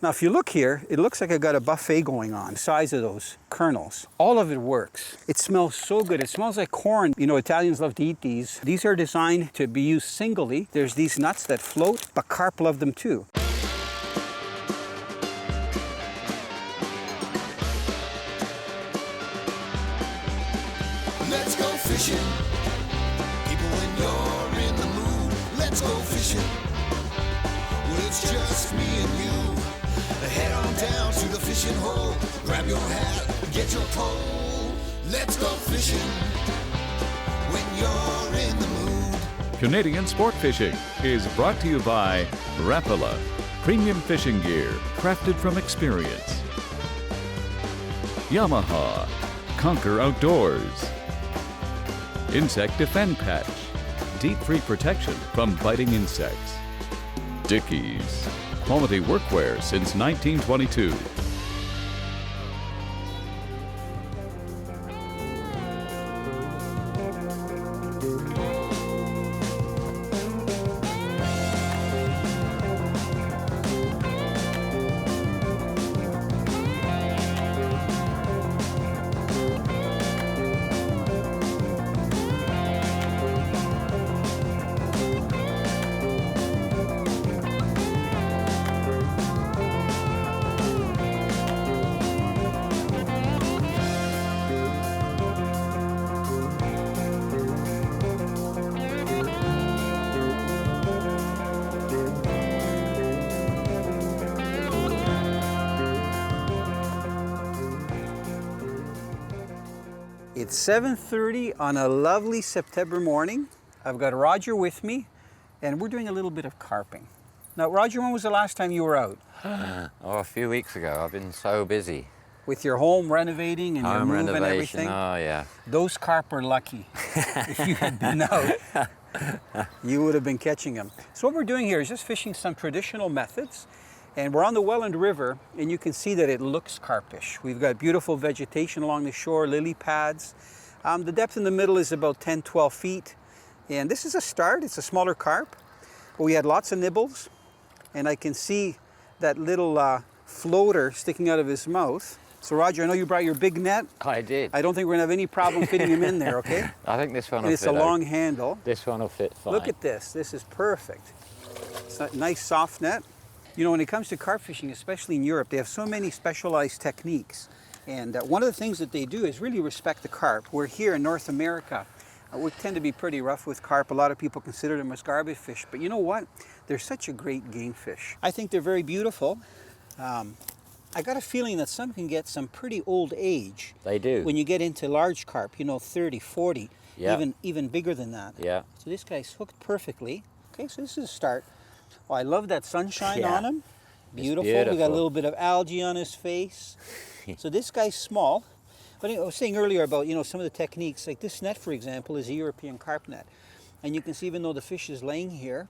Now, if you look here, it looks like I've got a buffet going on, the size of those kernels. All of it works. It smells so good. It smells like corn. You know, Italians love to eat these. These are designed to be used singly. There's these nuts that float, but carp love them too. Let's go fishing. People, when you're in the mood, let's go fishing. Well, it's just me and you. Head on down to the fishing hole. Grab your hat, get your pole. Let's go fishing when you're in the mood. Canadian Sport Fishing is brought to you by Rapala, premium fishing gear crafted from experience. Yamaha, conquer outdoors. Insect Defend Patch, deep-free protection from biting insects. Dickies, quality workwear since 1922. It's 7:30 on a lovely September morning. I've got Roger with me, and we're doing a little bit of carping. Now, Roger, when was the last time you were out? A few weeks ago. I've been so busy. With your home renovating and your Home move and renovation, everything? oh yeah. Those carp are lucky. If you had been out, you would have been catching them. So what we're doing here is just fishing some traditional methods. And we're on the Welland River, and you can see that it looks carpish. We've got beautiful vegetation along the shore, lily pads. The depth in the middle is about 10, 12 feet. And this is a start. It's a smaller carp. But we had lots of nibbles. And I can see that little floater sticking out of his mouth. So Roger, I know you brought your big net. I did. I don't think we're gonna have any problem fitting him in there, okay? I think this one will And it's fit. a long handle. This one will fit fine. Look at this. This is perfect. It's a nice soft net. You know, when it comes to carp fishing, especially in Europe, they have so many specialized techniques. And one of the things that they do is really respect the carp. We're here in North America. We tend to be pretty rough with carp. A lot of people consider them as garbage fish. But you know what? They're such a great game fish. I think they're very beautiful. I got a feeling that some can get some pretty old age. They do. When you get into large carp, you know, 30, 40, Yeah. even bigger than that. Yeah. So this guy's hooked perfectly. Okay, so this is a start. Oh, I love that sunshine Yeah. on him. Beautiful. We beautiful. got a little bit of algae on his face. So this guy's small. But I was saying earlier about, you know, some of the techniques. Like this net, for example, is a European carp net. And you can see even though the fish is laying here,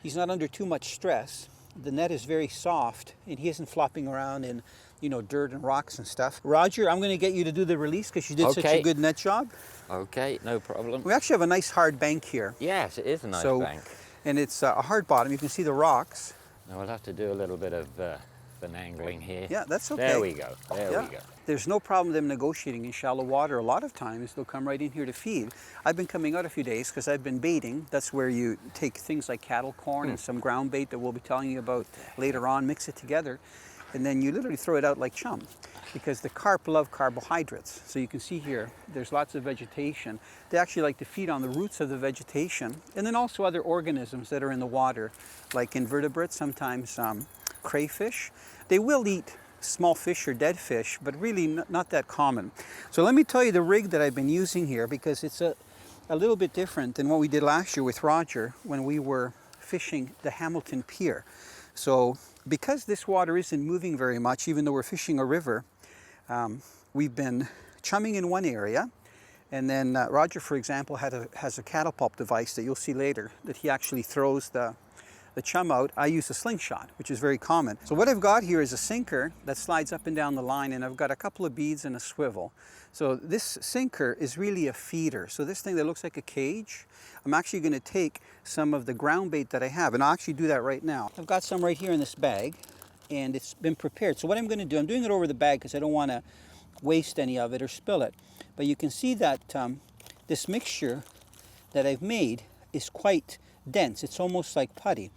he's not under too much stress. The net is very soft and he isn't flopping around in, you know, dirt and rocks and stuff. Roger, I'm going to get you to do the release because you did such a Okay. good net job. Okay, no problem. We actually have a nice hard bank here. Yes, it is a nice So- bank. And it's a hard bottom. You can see the rocks. Now we'll have to do a little bit of finagling here. Yeah, that's okay. There we go. There Yeah. we go. There's no problem them negotiating in shallow water. A lot of times they'll come right in here to feed. I've been coming out a few days because I've been baiting. That's where you take things like cattle corn and some ground bait that we'll be telling you about later on, mix it together, and then you literally throw it out like chum because the carp love carbohydrates. So you can see here, there's lots of vegetation. They actually like to feed on the roots of the vegetation and then also other organisms that are in the water, like invertebrates, sometimes crayfish. They will eat small fish or dead fish, but really not that common. So let me tell you the rig that I've been using here because it's a little bit different than what we did last year with Roger when we were fishing the Hamilton Pier. So because this water isn't moving very much, even though we're fishing a river, we've been chumming in one area. And then Roger, for example, has a catapult device that you'll see later that he actually throws the chum out. I use a slingshot, which is very common. So what I've got here is a sinker that slides up and down the line, and I've got a couple of beads and a swivel. So this sinker is really a feeder. So this thing that looks like a cage, I'm actually going to take some of the ground bait that I have, and I'll actually do that right now. I've got some right here in this bag. and it's been prepared. So what I'm going to do, I'm doing it over the bag because I don't want to waste any of it or spill it. But you can see that this mixture that I've made is quite dense. It's almost like putty.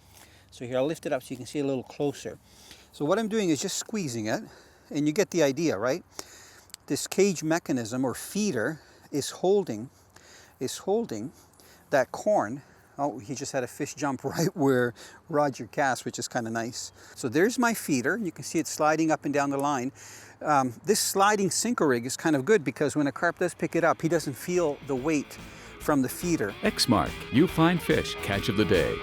So here, I'll lift it up so you can see a little closer. So what I'm doing is just squeezing it, and you get the idea, right? This cage mechanism or feeder is holding that corn. Oh, he just had a fish jump right where Roger cast, which is kind of nice. So there's my feeder. You can see it sliding up and down the line. This sliding sinker rig is kind of good because when a carp does pick it up, he doesn't feel the weight from the feeder. X-Mark, you find fish catch of the day.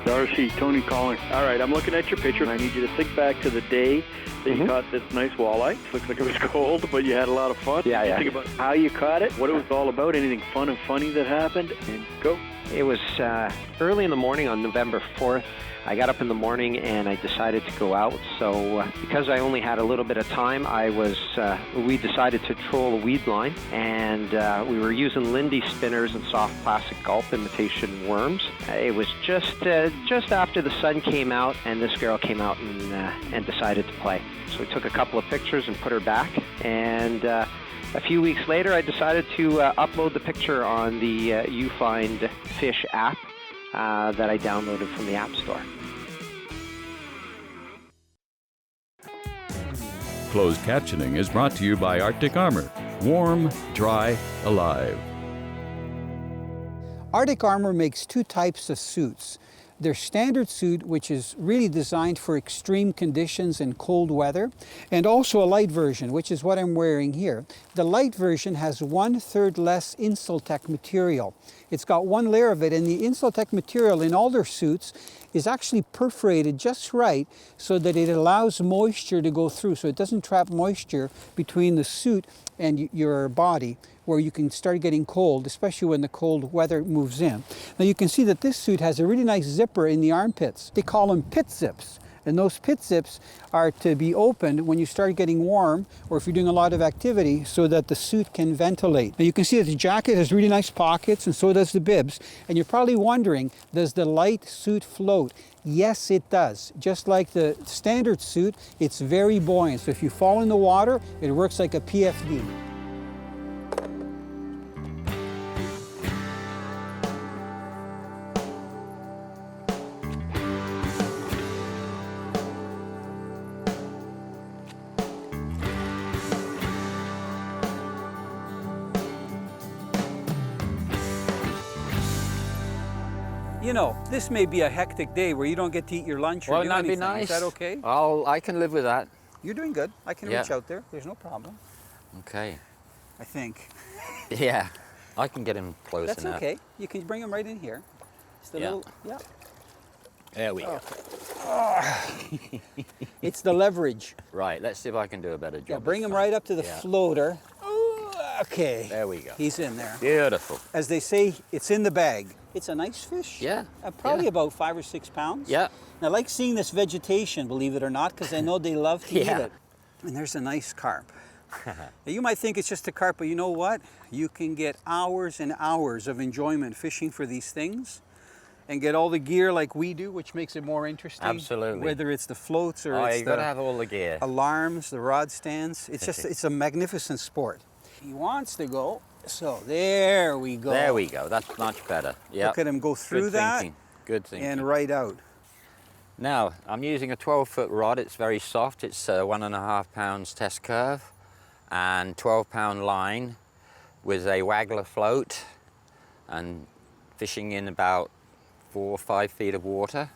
Darcy, Tony calling. All right, I'm looking at your picture, and I need you to think back to the day that you caught this nice walleye. Looks like it was cold, but you had a lot of fun. Yeah. Think about how you caught it, what it was all about, anything fun and funny that happened, and go. It was early in the morning on November 4th. I got up in the morning and I decided to go out. So because I only had a little bit of time, we decided to troll a weed line, and we were using Lindy spinners and soft plastic gulp imitation worms. It was just after the sun came out, and this girl came out and decided to play. So we took a couple of pictures and put her back, and a few weeks later, I decided to upload the picture on the You Find Fish app that I downloaded from the App Store. Closed captioning is brought to you by Arctic Armor. Warm, dry, alive. Arctic Armor makes two types of suits. Their standard suit, which is really designed for extreme conditions and cold weather, and also a light version, which is what I'm wearing here. The light version has 1/3 less Insultech material. It's got one layer of it, and the Insultech material in all their suits is actually perforated just right so that it allows moisture to go through, so it doesn't trap moisture between the suit and your body, where you can start getting cold, especially when the cold weather moves in. Now you can see that this suit has a really nice zipper in the armpits. They call them pit zips. And those pit zips are to be opened when you start getting warm, or if you're doing a lot of activity, so that the suit can ventilate. Now you can see that the jacket has really nice pockets, and so does the bibs. And you're probably wondering, does the light suit float? Yes, it does. Just like the standard suit, it's very buoyant. So if you fall in the water, it works like a PFD. You know, this may be a hectic day where you don't get to eat your lunch or Well, do that'd be anything. nice. Is that okay? I can live with that. You're doing good. I can Yeah. reach out there. There's no problem, Okay. I think. Yeah, I can get him close That's enough. okay. You can bring them right in here. It's the Yeah. little, yeah. There we go. It's the leverage. Right, let's see if I can do a better job. Yeah, bring this him time. right up to the Yeah. floater. Ooh, okay. There we go. He's in there. Beautiful. As they say, it's in the bag. It's a nice fish. Yeah, Probably yeah. about 5 or 6 pounds. Yeah. And I like seeing this vegetation, believe it or not, because I know they love to Yeah. eat it. And there's a nice carp. Now, you might think it's just a carp, but you know what? You can get hours and hours of enjoyment fishing for these things and get all the gear like we do, which makes it more interesting. Absolutely. Whether it's the floats or Oh, it's you've got to the have all the gear. alarms, the rod stands. It's a magnificent sport. He wants to go, so there we go. There we go. That's much better. Yeah. Look at him go through Good that thinking. Good thinking. and right out. Now, I'm using a 12-foot rod. It's very soft. It's 1.5 pounds test curve and 12-pound line with a waggler float and fishing in about 4 or 5 feet of water.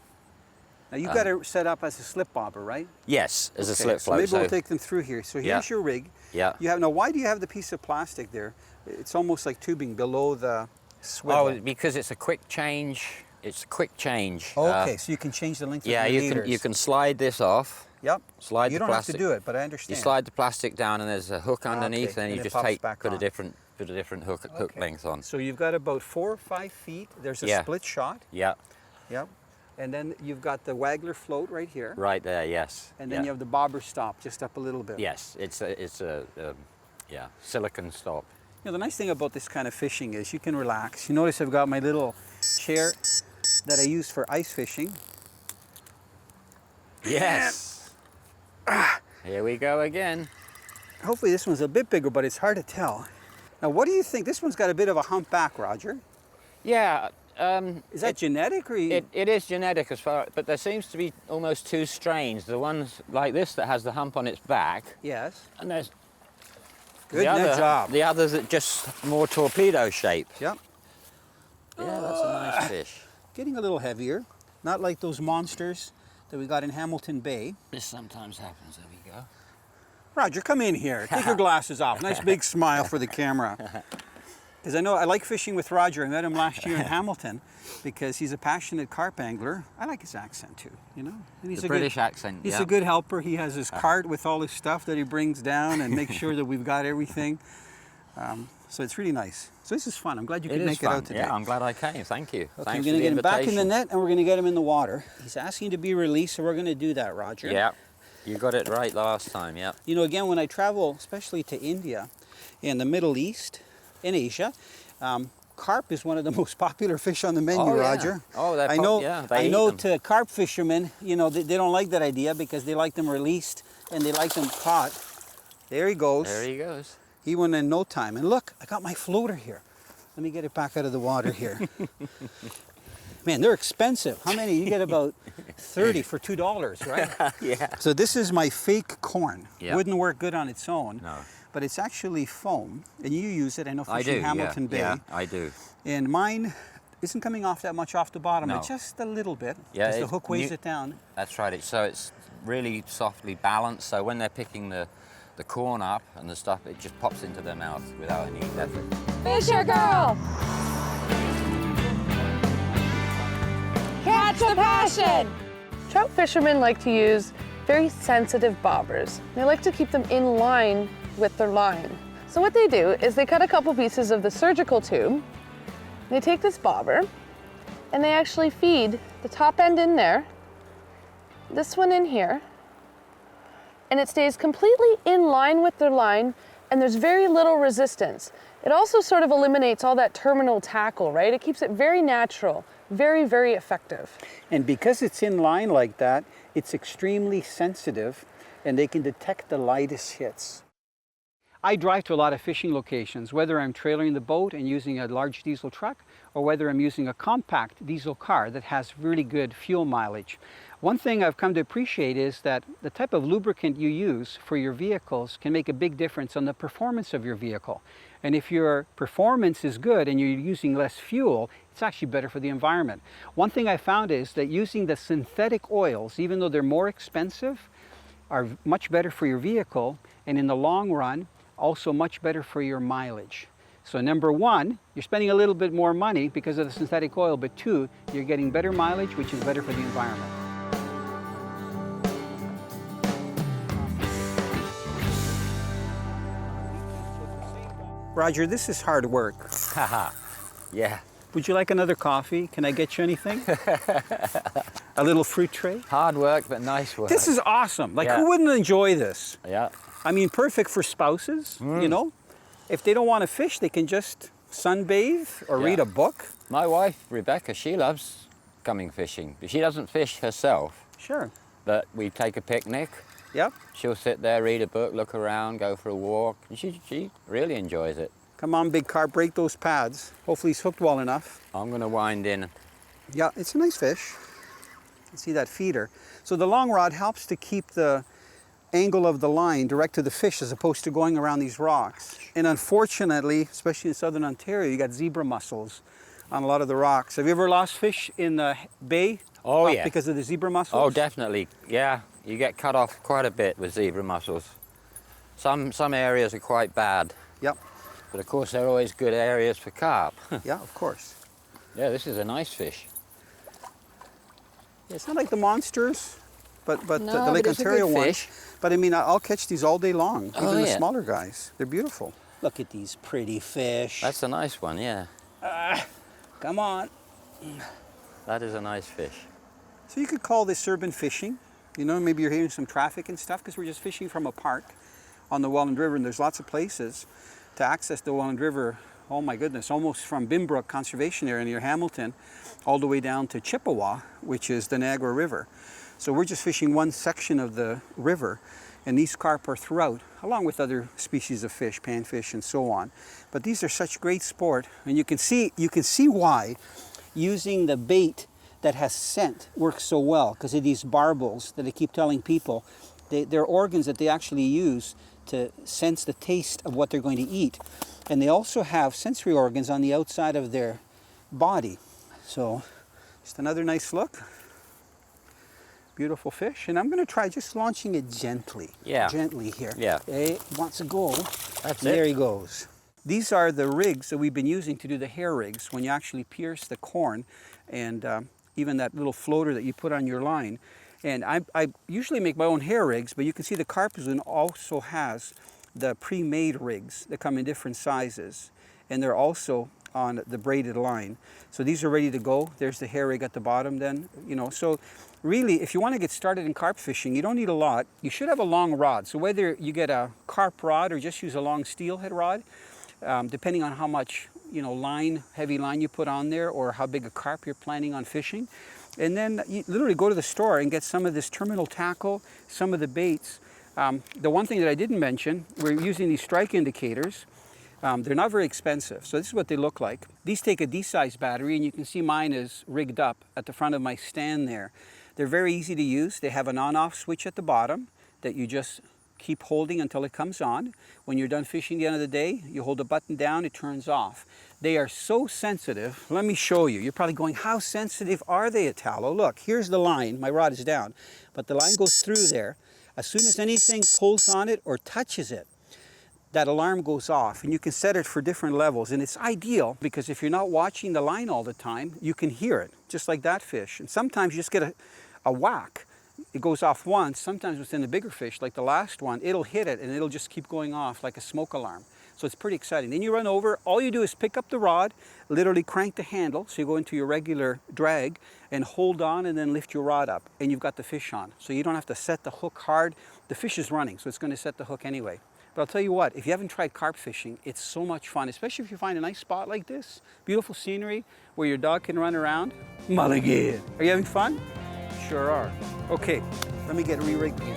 Now you've got it set up as a slip bobber, right? Yes, as a Okay, slip so float. maybe we'll take them through here. So here's Yeah. your rig. Yeah. You have now. Why do you have the piece of plastic there? It's almost like tubing below the swivel. Oh, because it's a quick change. It's a quick change. Okay, so you can change the length Yeah, of your you leaders. can slide this off. Yep. Slide you the don't plastic. have to do it, but I understand. You slide the plastic down, and there's a hook underneath, Okay, and you and it just pops back put a on. different hook Okay. length on. So you've got about 4 or 5 feet. There's a Yeah. split shot. Yeah, Yep. And then you've got the waggler float right here. right there. Yes. And then yeah. you have the bobber stop just up a little bit. Yes, it's a silicon stop. You know, the nice thing about this kind of fishing is you can relax. You notice I've got my little chair that I use for ice fishing. Yes. Here we go again. Hopefully this one's a bit bigger, but it's hard to tell. Now, what do you think? This one's got a bit of a hump back, Roger. Yeah. Is that genetic or you... It is genetic as far, but there seems to be almost two strains. The ones like this that has the hump on its back, Yes. and there's Good job. the others that just more torpedo shaped. Yep. Yeah, that's a nice fish. Getting a little heavier. Not like those monsters that we got in Hamilton Bay. This sometimes happens. There we go. Roger, come in here. Take your glasses off. Nice big smile for the camera. Because I know I like fishing with Roger. I met him last year in Hamilton because he's a passionate carp angler. I like his accent too, you know. And he's The British accent, He's yeah. a good helper. He has his cart with all his stuff that he brings down and makes sure that we've got everything. So it's really nice. So this is fun. I'm glad you could make it out today. Yeah, I'm glad I came. Thank you. Okay, Thanks we're for going to the get him back in the invitation. net and we're going to get him in the water. He's asking to be released, so we're going to do that, Roger. Yeah, you got it right last time. Yeah. You know, again, when I travel, especially to India and the Middle East and Asia, carp is one of the most popular fish on the menu, Oh, yeah. Roger. Oh, they're I know. they I eat know them. to carp fishermen, you know, they don't like that idea because they like them released and they like them caught. There he goes. There he goes. He went in no time. And look, I got my floater here. Let me get it back out of the water here. Man, they're expensive. How many? You get about 30 for $2, right? Yeah. So this is my fake corn. Yeah. Wouldn't work good on its own. No. But it's actually foam, and you use it. I know I fishing do. Hamilton Bay. Yeah, I do. And mine isn't coming off that much off the bottom. No. It's just a little bit. Yeah, because the it's hook weighs new- it down. That's right. It's really softly balanced. So when they're picking the corn up and the stuff, it just pops into their mouth without any effort. Fisher girl! Catch the passion! Trout fishermen like to use very sensitive bobbers. They like to keep them in line with their line. So what they do is they cut a couple pieces of the surgical tube, they take this bobber, and they actually feed the top end in there, this one in here, and it stays completely in line with their line, and there's very little resistance. It also sort of eliminates all that terminal tackle, right? It keeps it very natural, very, very effective. And because it's in line like that, it's extremely sensitive, and they can detect the lightest hits. I drive to a lot of fishing locations, whether I'm trailering the boat and using a large diesel truck, or whether I'm using a compact diesel car that has really good fuel mileage. One thing I've come to appreciate is that the type of lubricant you use for your vehicles can make a big difference on the performance of your vehicle. And if your performance is good and you're using less fuel, it's actually better for the environment. One thing I found is that using the synthetic oils, even though they're more expensive, are much better for your vehicle, and in the long run, also much better for your mileage. So number one, you're spending a little bit more money because of the synthetic oil, but two, you're getting better mileage, which is better for the environment. Roger, this is hard work. Haha. Yeah. Would you like another coffee? Can I get you anything? A little fruit tray? Hard work, but nice work. This is awesome. Like, Yeah. who wouldn't enjoy this? Yeah. I mean, perfect for spouses, you know? If they don't want to fish, they can just sunbathe or read Yeah. a book. My wife, Rebecca, she loves coming fishing. She doesn't fish herself, Sure. but we take a picnic. Yep. She'll sit there, read a book, look around, go for a walk. And she really enjoys it. Come on, big carp, break those pads. Hopefully he's hooked well enough. I'm going to wind in. Yeah, it's a nice fish. You see that feeder. So the long rod helps to keep the angle of the line direct to the fish as opposed to going around these rocks. And unfortunately, especially in southern Ontario, you got zebra mussels on a lot of the rocks. Have you ever lost fish in the bay? Oh, yeah. Because of the zebra mussels? Oh, definitely. Yeah, you get cut off quite a bit with zebra mussels. Some areas are quite bad, Yep. but of course they're always good areas for carp. Yeah, of course. Yeah, this is a nice fish. Yeah, it's not like the monsters, but No, the but Lake it's a good Ontario ones. fish. But I mean, I'll catch these all day long, Oh, even the yeah. smaller guys. They're beautiful. Look at these pretty fish. That's a nice one, yeah. Come on. That is a nice fish. So you could call this urban fishing. You know, maybe you're hearing some traffic and stuff because we're just fishing from a park on the Welland River, and there's lots of places to access the Welland River. Oh my goodness, almost from Bimbrook Conservation Area near Hamilton all the way down to Chippewa, which is the Niagara River. So we're just fishing one section of the river, and these carp are throughout, along with other species of fish, panfish and so on. But these are such great sport, and you can see why using the bait that has scent works so well, because of these barbels that I keep telling people. They're organs that they actually use to sense the taste of what they're going to eat. And they also have sensory organs on the outside of their body. So just another nice look. Beautiful fish. And I'm going to try just launching it gently. Yeah. Gently here. Yeah. Okay, wants to go. That's There it. he goes. These are the rigs that we've been using to do the hair rigs when you actually pierce the corn, and even that little floater that you put on your line. And I usually make my own hair rigs, but you can see the Carp Zoom also has the pre-made rigs that come in different sizes, and they're also on the braided line. So these are ready to go. There's the hair rig at the bottom then, you know. So really, if you want to get started in carp fishing, you don't need a lot. You should have a long rod. So whether you get a carp rod or just use a long steelhead rod, depending on how much, you know, heavy line you put on there, or how big a carp you're planning on fishing. And then you literally go to the store and get some of this terminal tackle, some of the baits. The one thing that I didn't mention, we're using these strike indicators. They're not very expensive, so this is what they look like. These take a D-size battery, and you can see mine is rigged up at the front of my stand there. They're very easy to use. They have an on-off switch at the bottom that you just keep holding until it comes on. When you're done fishing at the end of the day, you hold the button down, it turns off. They are so sensitive. Let me show you. You're probably going, how sensitive are they, Italo? Look, here's the line. My rod is down, but the line goes through there. As soon as anything pulls on it or touches it, that alarm goes off, and you can set it for different levels. And it's ideal because if you're not watching the line all the time, you can hear it, just like that fish. And sometimes you just get a whack. It goes off once. Sometimes within the bigger fish, like the last one, it'll hit it and it'll just keep going off like a smoke alarm. So it's pretty exciting. Then you run over, all you do is pick up the rod, literally crank the handle, so you go into your regular drag and hold on and then lift your rod up, and you've got the fish on. So you don't have to set the hook hard. The fish is running, so it's going to set the hook anyway. But I'll tell you what, if you haven't tried carp fishing, it's so much fun, especially if you find a nice spot like this, beautiful scenery where your dog can run around. Mulligan. Are you having fun? Sure are. Okay, let me get re-rigged here.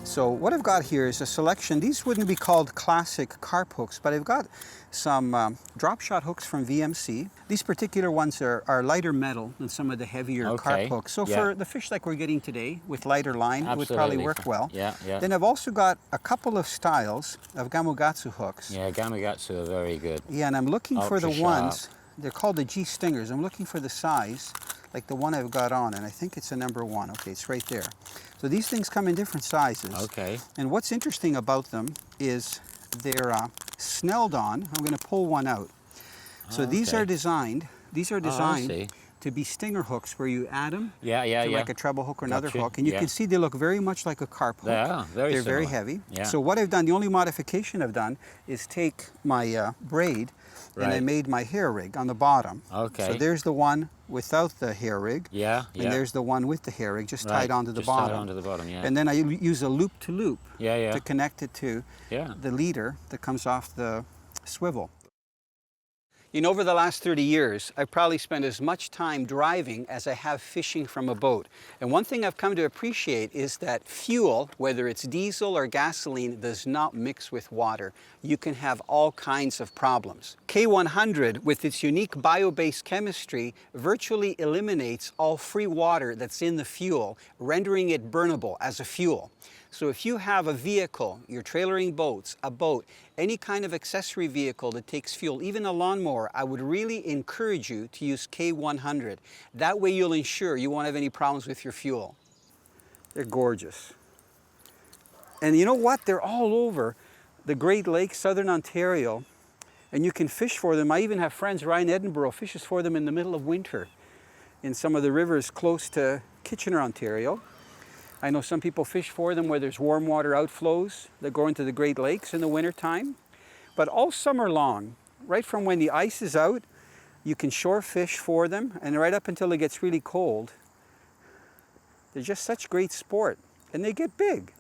So what I've got here is a selection. These wouldn't be called classic carp hooks, but I've got some drop shot hooks from VMC. These particular ones are lighter metal than some of the heavier carp hooks. So for the fish like we're getting today with lighter line, it would probably work well. Yeah, yeah. Then I've also got a couple of styles of Gamugatsu hooks. Yeah, Gamugatsu are very good. Yeah, and I'm looking for the Ultra ones, they're called the G Stingers. I'm looking for the size, like the one I've got on, and I think it's a number 1. Okay, it's right there. So these things come in different sizes. Okay. And what's interesting about them is they're snelled on. I'm going to pull one out. So these are designed. To be stinger hooks where you add them to like a treble hook or another hook. And you can see they look very much like a carp hook. They are, They're very heavy. Yeah. So what I've done, the only modification I've done is take my braid and I made my hair rig on the bottom. Okay. So there's the one without the hair rig. Yeah, And there's the one with the hair rig just tied onto the bottom. Tied onto the bottom, yeah. And then I use a loop to loop to connect it to the leader that comes off the swivel. You know, over the last 30 years, I've probably spent as much time driving as I have fishing from a boat. And one thing I've come to appreciate is that fuel, whether it's diesel or gasoline, does not mix with water. You can have all kinds of problems. K100, with its unique bio-based chemistry, virtually eliminates all free water that's in the fuel, rendering it burnable as a fuel. So if you have a vehicle, you're trailering boats, a boat, any kind of accessory vehicle that takes fuel, even a lawnmower, I would really encourage you to use K100. That way you'll ensure you won't have any problems with your fuel. They're gorgeous. And you know what? They're all over the Great Lakes, Southern Ontario, and you can fish for them. I even have friends, Ryan Edinburgh fishes for them in the middle of winter in some of the rivers close to Kitchener, Ontario. I know some people fish for them where there's warm water outflows that go into the Great Lakes in the wintertime. But all summer long, right from when the ice is out, you can shore fish for them, and right up until it gets really cold, they're just such great sport, and they get big.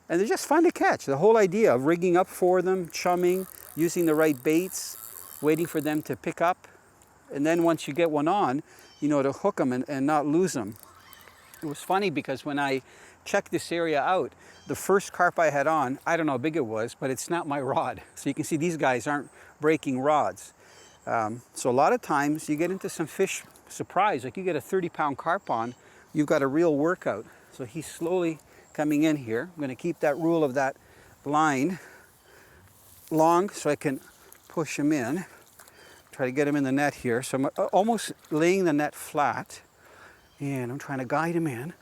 And they're just fun to catch. The whole idea of rigging up for them, chumming, using the right baits, waiting for them to pick up, and then once you get one on, you know, to hook them and not lose them. It was funny because when I checked this area out, the first carp I had on, I don't know how big it was, but it snapped my rod. So you can see these guys aren't breaking rods. So a lot of times you get into some fish surprise, like you get a 30-pound carp on, you've got a real workout. So he's slowly coming in here. I'm going to keep that rule of that line long so I can push him in. Try to get him in the net here. So I'm almost laying the net flat, and I'm trying to guide him in.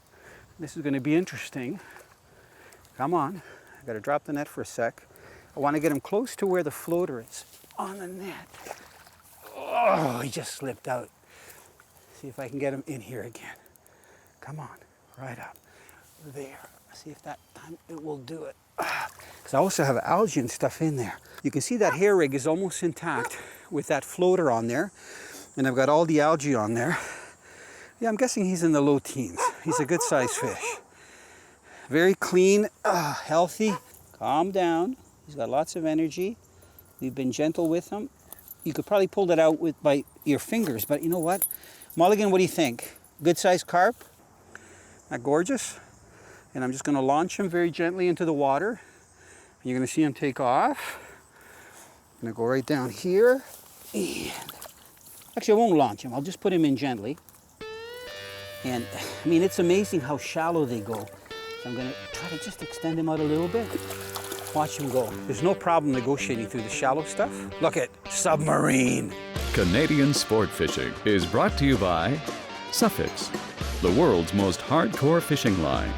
This is going to be interesting. Come on. I got to drop the net for a sec. I want to get him close to where the floater is on the net. Oh, he just slipped out. See if I can get him in here again. Come on, right up there. See if that time it will do it. Because I also have algae and stuff in there. You can see that hair rig is almost intact with that floater on there. And I've got all the algae on there. Yeah, I'm guessing he's in the low teens. He's a good sized fish. Very clean, healthy. Calm down. He's got lots of energy. We've been gentle with him. You could probably pull that out by your fingers, but you know what? Mulligan, what do you think? Good sized carp? Not gorgeous? And I'm just going to launch him very gently into the water. You're going to see him take off. I'm going to go right down here. And actually, I won't launch him. I'll just put him in gently. And I mean, it's amazing how shallow they go. So I'm going to try to just extend him out a little bit. Watch him go. There's no problem negotiating through the shallow stuff. Look at submarine. Canadian sport fishing is brought to you by Suffix, the world's most hardcore fishing line.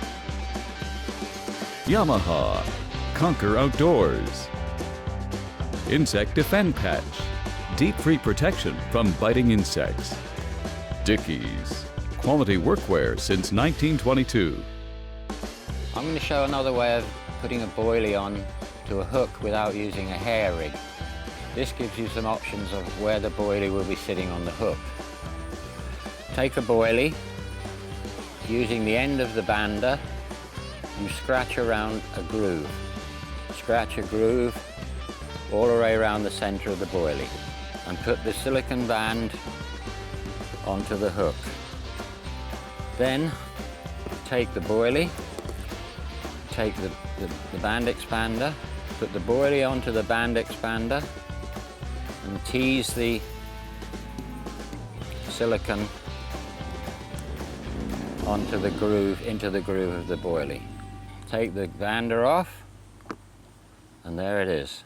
Yamaha, conquer outdoors. Insect Defend Patch, deep-free protection from biting insects. Dickies, quality workwear since 1922. I'm going to show another way of putting a boilie on to a hook without using a hair rig. This gives you some options of where the boilie will be sitting on the hook. Take a boilie, using the end of the bander, you scratch around a groove. Scratch a groove all the way around the center of the boilie and put the silicone band onto the hook. Then take the boilie, take the band expander, put the boilie onto the band expander and tease the silicone onto the groove, into the groove of the boilie. Take the bander off, and there it is.